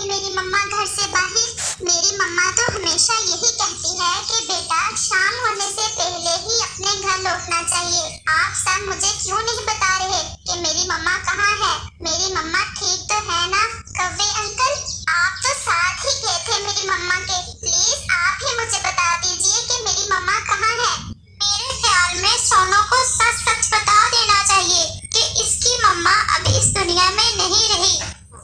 रही मेरी मम्मा घर से बाहर। मेरी मम्मा तो हमेशा यही कहती है कि बेटा शाम होने से पहले ही अपने घर लौटना चाहिए। आप सब मुझे क्यों नहीं बता रहे कि मेरी मम्मा कहाँ है? मेरी मम्मा ठीक तो है ना? कव्वे अंकल, आप तो साथ ही गए थे मेरी मम्मा के। प्लीज आप ही मुझे बता दीजिए कि मेरी मम्मा कहाँ है। मेरे ख्याल में सोनू को सच सच बता देना चाहिए कि इसकी मम्मा अब इस दुनिया में नहीं रही।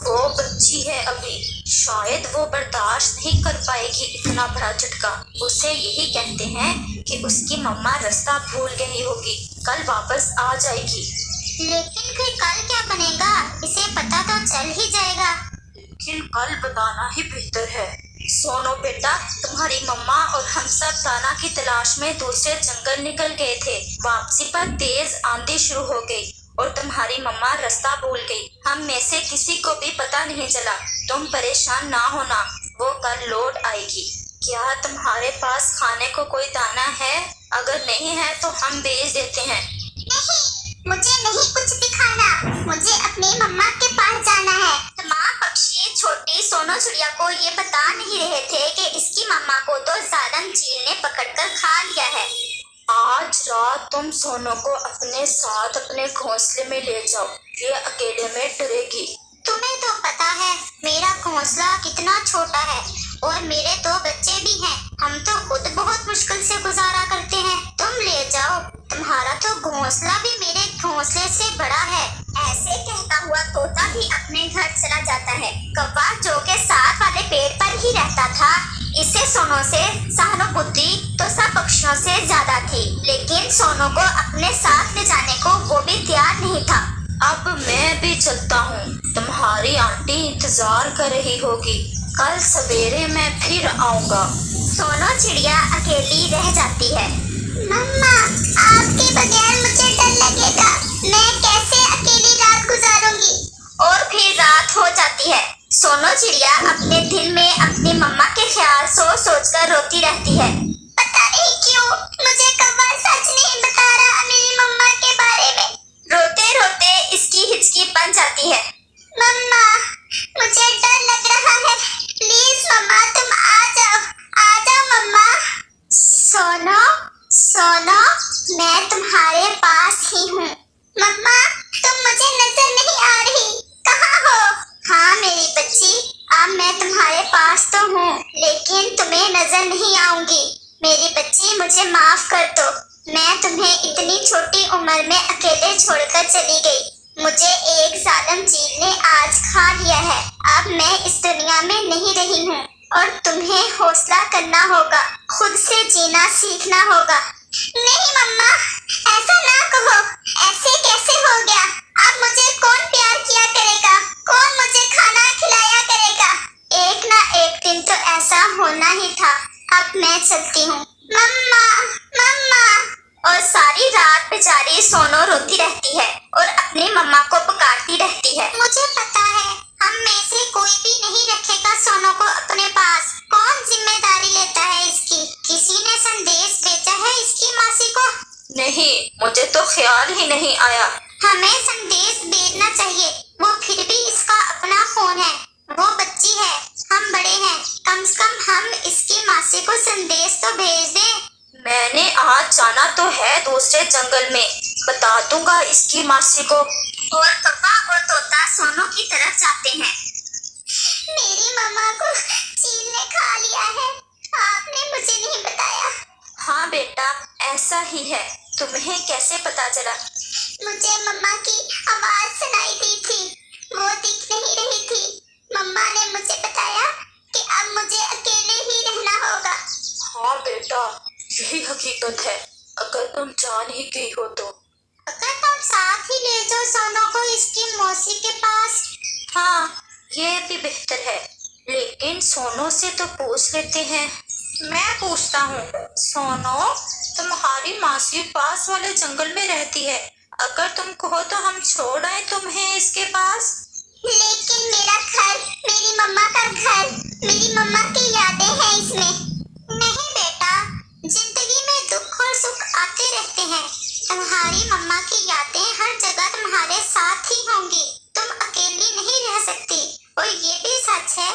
वो बच्ची है अभी, शायद वो बर्दाश्त नहीं कर पाएगी इतना बड़ा झटका। उसे यही कहते हैं कि उसकी मम्मा रास्ता भूल गई होगी, कल वापस आ जाएगी। लेकिन फिर कल क्या बनेगा? इसे पता तो चल ही जाएगा। लेकिन कल बताना ही बेहतर है। सोनू बेटा, तुम्हारी मम्मा और हम सब दाना की तलाश में दूसरे जंगल निकल गए थे। वापसी पर तेज आंधी शुरू हो गई और तुम्हारी मम्मा रास्ता भूल गई। हम में से किसी को भी पता नहीं चला। तुम परेशान ना होना, वो कल लौट आएगी। क्या तुम्हारे पास खाने को कोई दाना है? अगर नहीं है तो हम भेज देते हैं। नहीं, मुझे नहीं कुछ दिखाना। मुझे अपनी मम्मा के पास जाना है। तमाम पक्षी छोटी सोनू चिड़िया को ये बता नहीं रहे थे कि इसकी मम्मा को तो जालम चील ने पकड़कर खा लिया है। आज रात तुम सोनू को अपने साथ अपने घोंसले में ले जाओ, ये अकेले में डरेगी। तुम्हें तो पता है मेरा घोंसला कितना छोटा है और मेरे दो बच्चे भी हैं। हम तो खुद बहुत मुश्किल से गुजारा करते हैं। तुम ले जाओ, तुम्हारा तो घोंसला भी मेरे घोंसले से बड़ा है। ऐसे कहता हुआ तोता भी अपने घर चला जाता है। कौवा जो के साथ वाले पेड़ पर ही रहता था, इसे सोनू से सहानुभूति तो सब पक्षियों से ज्यादा थी, लेकिन सोनू को अपने साथ ले जाने को वो भी तैयार नहीं था। अब मैं भी चलता हूँ, तुम्हारी आंटी इंतजार कर रही होगी। कल सवेरे मैं फिर आऊँगा। सोनू चिड़िया अकेली रह जाती है। मम्मा, आपके बगैर मुझे डर लगेगा। मैं कैसे अकेली रात गुजारूंगी? और फिर रात हो जाती है। सोनू चिड़िया अपने दिल में अपनी मम्मा के ख्याल सोच सोच कर रोती रहती है। पता नहीं क्यों मुझे कौवा सच नहीं बता रहा मेरी मम्मा के बारे में। रोते रोते इसकी हिचकी बन जाती है। मम्मा, मुझे डर लग रहा है। प्लीज मम्मा, तुम आ जाओ मम्मा। सोनू, सोनू, मैं तुम्हारे पास ही हूँ। मम्मा, तुम मुझे नजर नहीं आ रही, कहाँ हो? हाँ मेरी बच्ची, अब मैं तुम्हारे पास तो हूँ, लेकिन तुम्हें नजर नहीं आऊंगी। मेरी बच्ची, मुझे माफ कर दो। मैं तुम्हें इतनी छोटी उम्र में अकेले छोड़कर चली गई। मुझे एक जालिम चील ने आज खा लिया है। अब मैं इस दुनिया में नहीं रही हूँ और तुम्हें हौसला करना होगा, खुद से जीना सीखना होगा। नहीं मम्मा, ऐसा ना कहो। ऐसे कैसे हो गया? अब मुझे कौन प्यार किया करेगा? कौन मुझे खाना खिलाया करेगा? एक ना एक दिन तो ऐसा होना ही था। अब मैं चलती हूँ। मम्मा, मम्मा। और सारी रात बेचारी सोनू रोती रहती है और अपनी मम्मा को पुकारती रहती है। मुझे पता है हम में से कोई भी नहीं रखेगा सोनू को अपने पास। कौन जिम्मेदारी लेता है इसकी? किसी ने संदेश भेजा है इसकी मासी को? नहीं, मुझे तो ख्याल ही नहीं आया। हमें संदेश भेजना चाहिए। वो फिर भी इसका अपना फोन है। वो बच्ची है, हम बड़े हैं। कम से कम हम इसकी मासी को संदेश तो भेज दें। मैंने आज जाना तो है दूसरे जंगल में, बता दूंगा इसकी मासी को। और कौवा और तोता सोनू की तरफ जाते हैं। मेरी मम्मा को चील ने खा लिया है, आपने मुझे नहीं बताया। हाँ बेटा, ऐसा ही है। तुम्हें कैसे पता चला? मुझे मम्मा की आवाज सुनाई दी थी, वो दिख नहीं रही थी। मम्मा ने मुझे बताया कि अब मुझे अकेले ही रहना होगा। हाँ बेटा, यही हकीकत है। अगर तुम जान ही गई हो तो अगर तुम साथ ही ले जाओ सोनू को इसकी मौसी के पास। हाँ, ये भी बेहतर है, लेकिन सोनू से तो पूछ लेते हैं। मैं पूछता हूँ। सोनू, तुम्हारी मासी पास वाले जंगल में रहती है, अगर तुम कहो तो हम छोड़ आए तुम्हें इसके पास। लेकिन मेरा घर, मेरी मम्मा का घर, मेरी मम्मा की यादें हैं इसमें। नहीं बेटा, जिंदगी में दुख और सुख आते रहते हैं। तुम्हारी मम्मा की यादें हर जगह तुम्हारे साथ ही होंगी। तुम अकेली नहीं रह सकती। और ये भी सच है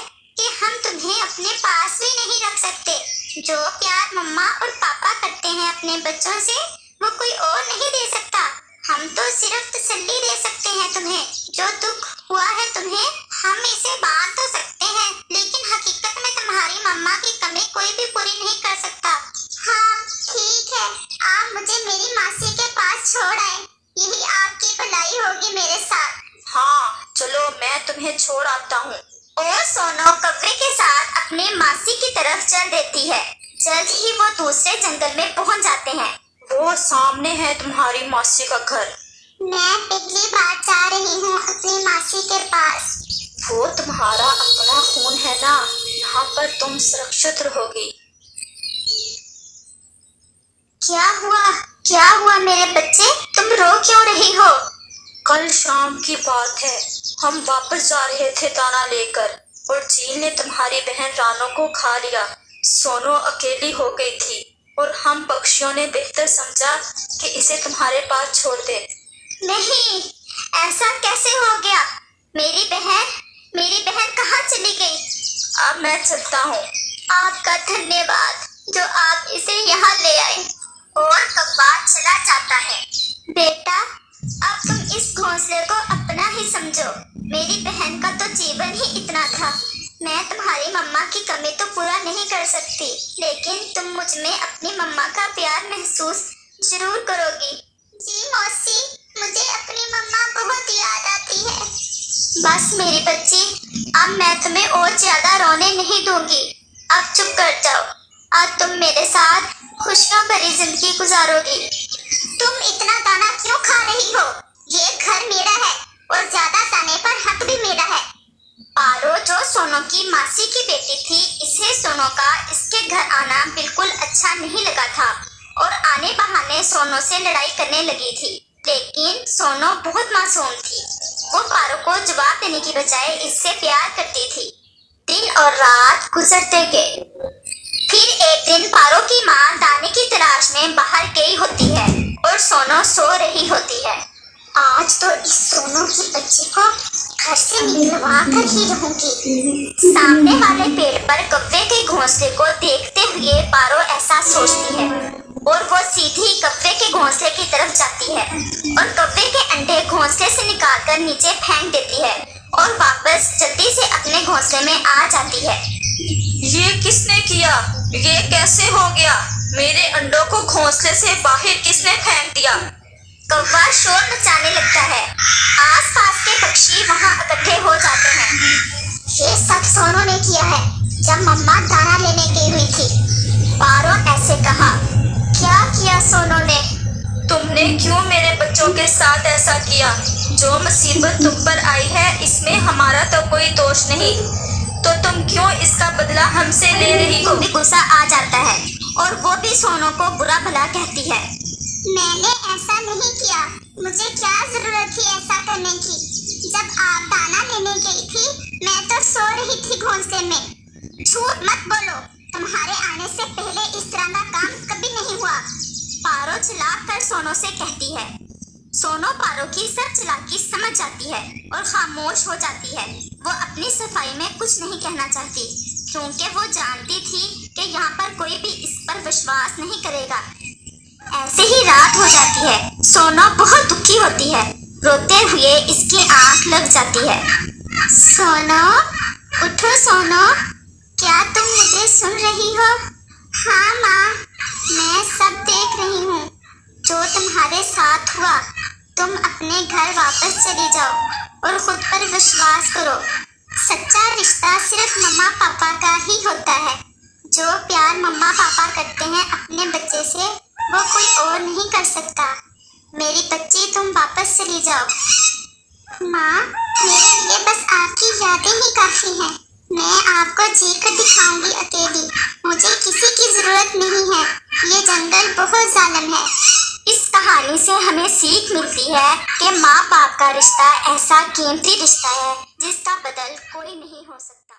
जो प्यार मम्मा और पापा करते हैं अपने बच्चों से वो कोई और नहीं दे सकता। हम तो सिर्फ तसल्ली दे सकते हैं तुम्हें। जो दुख हुआ है तुम्हें हम इसे बांध तो सकते हैं, लेकिन हकीकत में तुम्हारी मम्मा की कमी कोई भी पूरी नहीं कर सकता। हाँ ठीक है, आप मुझे मेरी मासी के पास छोड़ आए, यही आपकी भलाई होगी मेरे साथ। हाँ चलो मैं तुम्हें छोड़ आता हूँ। और सोनो कव्वे के साथ अपनी मासी की तरफ चल देती है। जल्द ही वो दूसरे जंगल में पहुंच जाते हैं। वो सामने है तुम्हारी मासी का घर। मैं पिछली बार जा रही हूँ अपनी मासी के पास। वो तुम्हारा अपना खून है ना, यहाँ पर तुम सुरक्षित रहोगी। क्या हुआ मेरे बच्चे, तुम रो क्यों रही हो? कल शाम की बात है, हम वापस जा रहे थे दाना लेकर और चील ने तुम्हारी बहन रानो को खा लिया। सोनो अकेली हो गई थी और हम पक्षियों ने बेहतर समझा कि इसे तुम्हारे पास छोड़ दे। नहीं, ऐसा कैसे हो गया? मेरी बहन कहाँ चली गई? अब मैं चलता हूँ। आपका धन्यवाद जो आप इसे यहाँ ले आए। और कव्वा चला जाता है। बेटा, अब तुम इस घोंसले को अपना ही समझो। मेरी बहन का तो जीवन ही इतना था। मैं तुम्हारी मम्मा की कमी तो पूरा नहीं कर सकती, लेकिन तुम मुझ में अपनी मम्मा का प्यार महसूस जरूर करोगी। जी मौसी, मुझे अपनी मम्मा बहुत याद आती है। बस मेरी बच्ची, अब मैं तुम्हें और ज्यादा रोने नहीं दूंगी। अब चुप कर जाओ। आज तुम मेरे साथ खुशियों भरी जिंदगी गुजारोगी। तुम इतना दाना क्यों खा रही हो? ये घर मेरा है और ज्यादा दाने पर हक भी मेरा है। पारो जो सोनो की मासी की बेटी थी, इसे सोनो का इसके घर आना बिल्कुल अच्छा नहीं लगा था और आने बहाने सोनो से लड़ाई करने लगी थी। लेकिन सोनो बहुत मासूम थी। वो पारो को जवाब देने की बजाय इससे प्यार करती थी। दिन और रात गुजरते गए। फिर एक दिन पारो की माँ दाने की तलाश में बाहर गई होती है और सोनो सो रही होती है। आज तो इस सोनो की बच्ची को घर से निकलवा कर ही रहूंगी। सामने वाले पेड़ पर कव्वे के घोंसले को देखते हुए पारो ऐसा सोचती है और वो सीधी कव्वे के घोंसले की तरफ जाती है और कव्वे के अंडे घोंसले से निकालकर नीचे फेंक देती है और वापस जल्दी से अपने घोंसले में आ जाती है। ये किसने किया? ये कैसे हो गया? मेरे अंडों को घोंसले से बाहर किसने फेंक दिया? कौवा शोर मचाने लगता है। आसपास के पक्षी वहाँ इकट्ठे हो जाते हैं। ये सब सोनो ने किया है जब मम्मा दाना लेने गई हुई थी। पारो ऐसे कहा। क्या किया सोनो ने? तुमने क्यों मेरे बच्चों के साथ ऐसा किया? जो मुसीबत तुम पर आई है इसमें हमारा तो कोई दोष नहीं, तो तुम क्यों इसका बदला हमसे ले रही हो? भी गुस्सा आ जाता है और वो भी सोनो को बुरा भला कहती है। मैंने ऐसा नहीं किया, मुझे क्या जरूरत थी ऐसा करने की? जब आप दाना लेने गई थी मैं तो सो रही थी घोंसले में। झूठ मत बोलो, तुम्हारे आने से पहले इस तरह का काम कभी नहीं हुआ। पारो चिल्लाकर सोनो से कहती है। सोनो पारो की सब चालाकी समझ जाती है और खामोश हो जाती है। वो अपनी सफाई में कुछ नहीं कहना चाहती क्योंकि वो जानती थी कि यहाँ पर कोई भी इस पर विश्वास नहीं करेगा। ऐसे ही रात हो जाती है। सोनो बहुत दुखी होती है। रोते हुए इसकी आंख लग जाती है। सोनो, उठो सोनो, क्या तुम मुझे सुन रही हो? हाँ माँ, मैं सब देख रही हूँ जो तुम्हारे साथ हुआ। तुम अपने घर वापस चली जाओ और खुद पर विश्वास करो। सच्चा रिश्ता सिर्फ मम्मा पापा का ही होता है। जो प्यार मम्मा पापा करते हैं अपने बच्चे से, वो कोई और नहीं कर सकता। मेरी बच्ची, तुम वापस चली जाओ। माँ, मेरे लिए बस आपकी यादें ही काफी हैं। मैं आपको जी कर दिखाऊंगी अकेली। मुझे किसी की जरूरत नहीं है। ये जंगल बहुत जालिम है। इस कहानी से हमें सीख मिलती है कि माँ बाप का रिश्ता ऐसा कीमती रिश्ता है जिसका बदल कोई नहीं हो सकता।